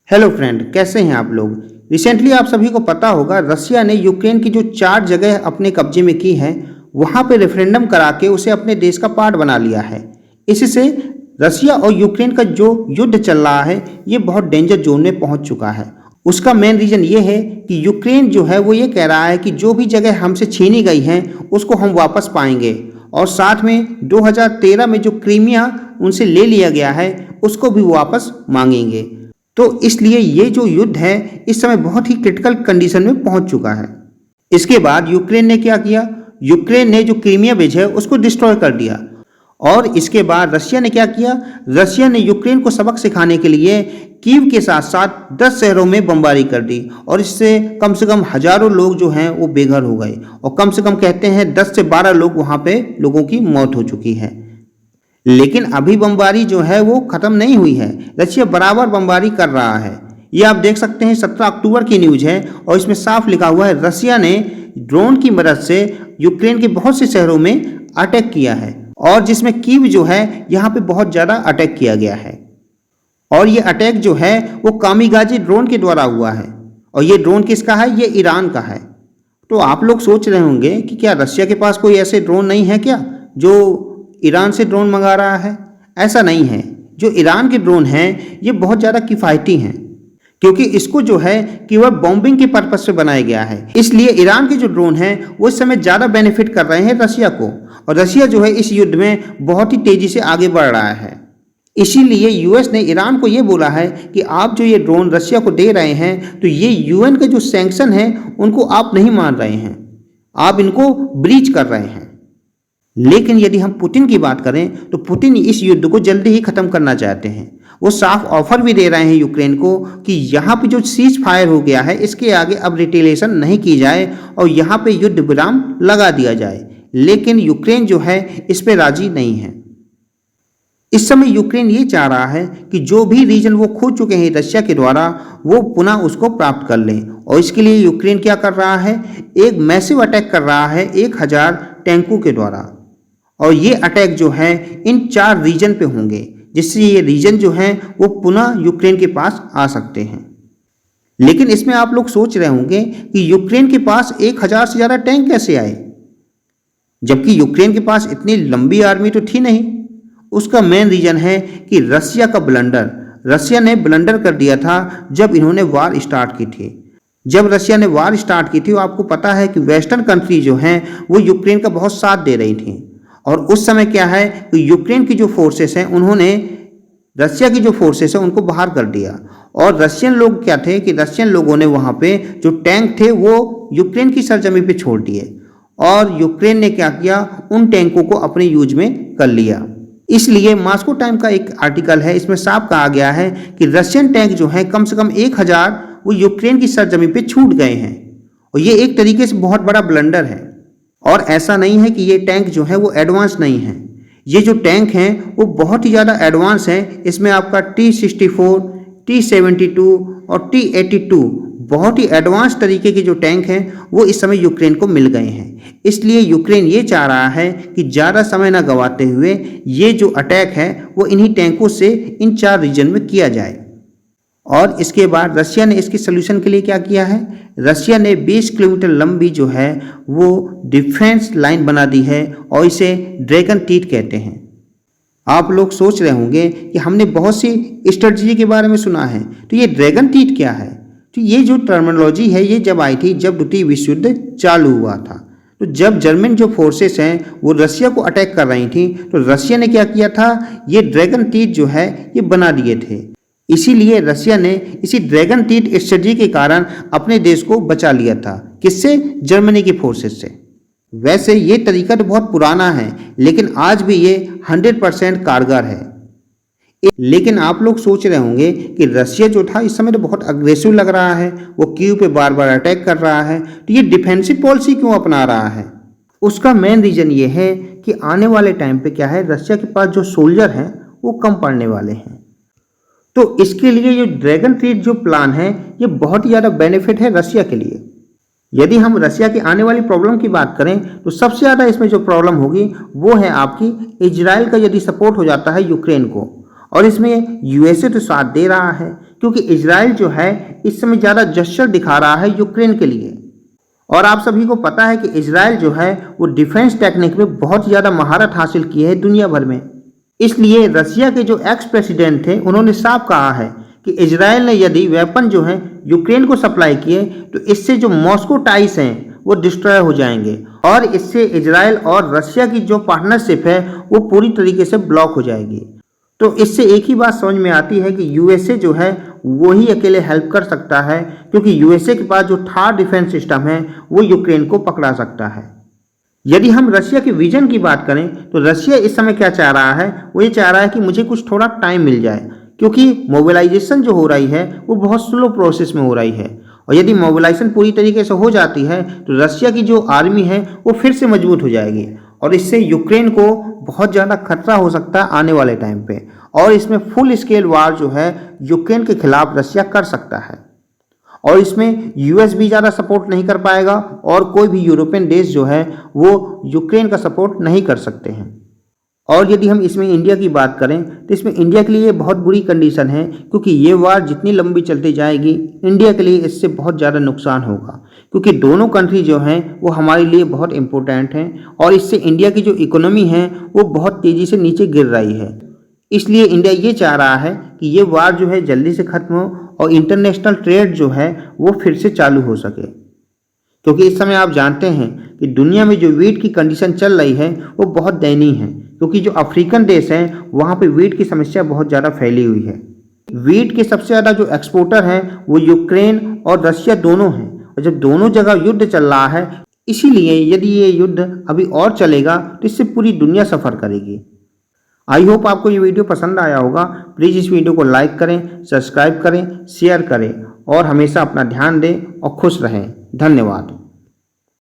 Hello friend, कैसे हैं आप लोग। रिसेंटली आप सभी को पता होगा रसिया ने यूक्रेन की जो 4 जगह अपने कब्जे में की है वहां पे रेफरेंडम करा के उसे अपने देश का पार्ट बना लिया है। इससे रसिया और यूक्रेन का जो युद्ध चल रहा है ये बहुत डेंजर जोन में पहुंच चुका है। उसका मेन रीज़न ये है कि यूक्रेन जो है वो ये कह रहा है कि जो भी जगह हमसे छीनी गई हैं उसको हम वापस पाएंगे, और साथ में 2013 में जो क्रीमिया उनसे ले लिया गया है उसको भी वापस मांगेंगे। तो इसलिए ये जो युद्ध है इस समय बहुत ही क्रिटिकल कंडीशन में पहुंच चुका है। इसके बाद यूक्रेन ने क्या किया, यूक्रेन ने जो क्रीमिया बेच है उसको डिस्ट्रॉय कर दिया। और इसके बाद रशिया ने क्या किया, रशिया ने यूक्रेन को सबक सिखाने के लिए कीव के साथ साथ 10 शहरों में बमबारी कर दी, और इससे कम से कम हजारों लोग जो हैं वो बेघर हो गए, और कम से कम कहते हैं 10 से 12 लोग वहाँ पे लोगों की मौत हो चुकी है। लेकिन अभी बमबारी जो है वो ख़त्म नहीं हुई है, रशिया बराबर बमबारी कर रहा है। ये आप देख सकते हैं 17 अक्टूबर की न्यूज़ है, और इसमें साफ लिखा हुआ है रशिया ने ड्रोन की मदद से यूक्रेन के बहुत से शहरों में अटैक किया है, और जिसमें कीव जो है यहाँ पे बहुत ज़्यादा अटैक किया गया है। और ये अटैक जो है वो कामिगाजी ड्रोन के द्वारा हुआ है, और ये ड्रोन किसका है, ये ईरान का है। तो आप लोग सोच रहे होंगे कि क्या रशिया के पास कोई ऐसे ड्रोन नहीं है क्या जो ईरान से ड्रोन मंगा रहा है। ऐसा नहीं है, जो ईरान के ड्रोन हैं ये बहुत ज़्यादा किफ़ायती हैं, क्योंकि इसको जो है केवल बॉम्बिंग के पर्पस से बनाया गया है। इसलिए ईरान के जो ड्रोन हैं वो इस समय ज़्यादा बेनिफिट कर रहे हैं रशिया को, और रशिया जो है इस युद्ध में बहुत ही तेज़ी से आगे बढ़ रहा है। इसीलिए यूएस ने ईरान को ये बोला है कि आप जो ये ड्रोन रशिया को दे रहे हैं तो ये यूएन का जो सैंक्शन है उनको आप नहीं मान रहे हैं, आप इनको ब्रीच कर रहे हैं। लेकिन यदि हम पुतिन की बात करें तो पुतिन इस युद्ध को जल्दी ही खत्म करना चाहते हैं। वो साफ ऑफर भी दे रहे हैं यूक्रेन को कि यहाँ पे जो सीज फायर हो गया है इसके आगे अब रिटेलिएशन नहीं की जाए और यहाँ पे युद्ध विराम लगा दिया जाए। लेकिन यूक्रेन जो है इस पे राजी नहीं है। इस समय यूक्रेन ये चाह रहा है कि जो भी रीजन वो खो चुके हैं रशिया के द्वारा वो पुनः उसको प्राप्त कर लें, और इसके लिए यूक्रेन क्या कर रहा है, एक मैसिव अटैक कर रहा है 1000 टैंकों के द्वारा। और ये अटैक जो है इन 4 रीजन पे होंगे, जिससे ये रीजन जो है वो पुनः यूक्रेन के पास आ सकते हैं। लेकिन इसमें आप लोग सोच रहे होंगे कि यूक्रेन के पास 1000 से ज़्यादा टैंक कैसे आए, जबकि यूक्रेन के पास इतनी लंबी आर्मी तो थी नहीं। उसका मेन रीजन है कि रशिया का ब्लंडर, रशिया ने ब्लंडर कर दिया था जब इन्होंने वार स्टार्ट की थी। जब रशिया ने वार स्टार्ट की थी वो आपको पता है कि वेस्टर्न कंट्री जो हैं वो यूक्रेन का बहुत साथ दे रही थी, और उस समय क्या है कि यूक्रेन की जो फोर्सेस हैं उन्होंने रशिया की जो फोर्सेस हैं उनको बाहर कर दिया। और रशियन लोग क्या थे कि रशियन लोगों ने वहाँ पे जो टैंक थे वो यूक्रेन की सरजमी पे छोड़ दिए, और यूक्रेन ने क्या किया, उन टैंकों को अपने यूज में कर लिया। इसलिए मॉस्को टाइम का एक आर्टिकल है, इसमें साफ कहा गया है कि रशियन टैंक जो है कम से कम 1000 वो यूक्रेन की सरजमी पे छूट गए हैं, और ये एक तरीके से बहुत बड़ा ब्लंडर है। और ऐसा नहीं है कि ये टैंक जो है वो एडवांस नहीं है, ये जो टैंक हैं वो बहुत ही ज़्यादा एडवांस हैं। इसमें आपका T-64, T-72 और T-82 बहुत ही एडवांस तरीके के जो टैंक हैं वो इस समय यूक्रेन को मिल गए हैं। इसलिए यूक्रेन ये चाह रहा है कि ज़्यादा समय ना गंवाते हुए ये जो अटैक है वो इन्हीं टैंकों से इन 4 रीजन में किया जाए। और इसके बाद रशिया ने इसके सोल्यूशन के लिए क्या किया है, रशिया ने 20 किलोमीटर लंबी जो है वो डिफेंस लाइन बना दी है, और इसे ड्रैगन टीथ कहते हैं। आप लोग सोच रहे होंगे कि हमने बहुत सी स्ट्रेटजी के बारे में सुना है, तो ये ड्रैगन टीथ क्या है। तो ये जो टर्मिनोलॉजी है ये जब आई थी जब द्वितीय विश्व युद्ध चालू हुआ था, तो जब जर्मन जो फोर्सेस हैं वो रशिया को अटैक कर रही थी तो रशिया ने क्या किया था, ये ड्रैगन टीथ जो है ये बना दिए थे। इसीलिए रशिया ने इसी ड्रैगन टीथ स्ट्रेटजी के कारण अपने देश को बचा लिया था। किससे, जर्मनी की फोर्सेस से। वैसे ये तरीका तो बहुत पुराना है, लेकिन आज भी ये 100% कारगर है। लेकिन आप लोग सोच रहे होंगे कि रशिया जो था इस समय तो बहुत अग्रेसिव लग रहा है, वो कीव पे बार बार अटैक कर रहा है, तो ये डिफेंसिव पॉलिसी क्यों अपना रहा है। उसका मेन रीजन ये है कि आने वाले टाइम पे क्या है, रशिया के पास जो सोल्जर हैं वो कम पड़ने वाले हैं। तो इसके लिए ये ड्रैगन टीथ जो प्लान है ये बहुत ही ज़्यादा बेनिफिट है रशिया के लिए। यदि हम रशिया की आने वाली प्रॉब्लम की बात करें तो सबसे ज़्यादा इसमें जो प्रॉब्लम होगी वो है आपकी इजराइल का यदि सपोर्ट हो जाता है यूक्रेन को, और इसमें यूएसए तो साथ दे रहा है, क्योंकि इजराइल जो है इस समय ज़्यादा जस्चर दिखा रहा है यूक्रेन के लिए। और आप सभी को पता है कि इजराइल जो है वो डिफेंस टेक्निक में बहुत ज़्यादा महारत हासिल की है दुनिया भर में। इसलिए रसिया के जो एक्स प्रेसिडेंट थे उन्होंने साफ कहा है कि इजराइल ने यदि वेपन जो है यूक्रेन को सप्लाई किए तो इससे जो मॉस्को टाइज हैं वो डिस्ट्रॉय हो जाएंगे और इससे इजराइल और रसिया की जो पार्टनरशिप है वो पूरी तरीके से ब्लॉक हो जाएगी। तो इससे एक ही बात समझ में आती है कि यूएसए जो है वो ही अकेले हेल्प कर सकता है, क्योंकि यूएसए के पास जो थार डिफेंस सिस्टम है वो यूक्रेन को पकड़ा सकता है। यदि हम रसिया के विजन की बात करें तो रसिया इस समय क्या चाह रहा है, वो ये चाह रहा है कि मुझे कुछ थोड़ा टाइम मिल जाए, क्योंकि मोबिलाइजेशन जो हो रही है वो बहुत स्लो प्रोसेस में हो रही है। और यदि मोबिलाइजेशन पूरी तरीके से हो जाती है तो रसिया की जो आर्मी है वो फिर से मजबूत हो जाएगी और इससे यूक्रेन को बहुत ज़्यादा खतरा हो सकता है आने वाले टाइम पे, और इसमें फुल स्केल वार जो है यूक्रेन के खिलाफ रसिया कर सकता है। और इसमें यूएस भी ज़्यादा सपोर्ट नहीं कर पाएगा और कोई भी यूरोपियन देश जो है वो यूक्रेन का सपोर्ट नहीं कर सकते हैं। और यदि हम इसमें इंडिया की बात करें तो इसमें इंडिया के लिए बहुत बुरी कंडीशन है, क्योंकि ये वार जितनी लंबी चलती जाएगी इंडिया के लिए इससे बहुत ज़्यादा नुकसान होगा, क्योंकि दोनों कंट्री जो हैं वो हमारे लिए बहुत इंपॉर्टेंट हैं और इससे इंडिया की जो इकोनॉमी है वो बहुत तेज़ी से नीचे गिर रही है। इसलिए इंडिया ये चाह रहा है कि ये वार जो है जल्दी से ख़त्म हो और इंटरनेशनल ट्रेड जो है वो फिर से चालू हो सके, क्योंकि इस समय आप जानते हैं कि दुनिया में जो वीट की कंडीशन चल रही है वो बहुत दयनीय है, क्योंकि जो अफ्रीकन देश हैं वहाँ पे वीट की समस्या बहुत ज़्यादा फैली हुई है। वीट के सबसे ज़्यादा जो एक्सपोर्टर हैं वो यूक्रेन और रशिया दोनों हैं, और जब दोनों जगह युद्ध चल रहा है, इसीलिए यदि ये युद्ध अभी और चलेगा तो इससे पूरी दुनिया सफ़र करेगी। आई होप आपको ये वीडियो पसंद आया होगा। प्लीज़ इस वीडियो को लाइक करें, सब्सक्राइब करें, शेयर करें और हमेशा अपना ध्यान दें और खुश रहें। धन्यवाद।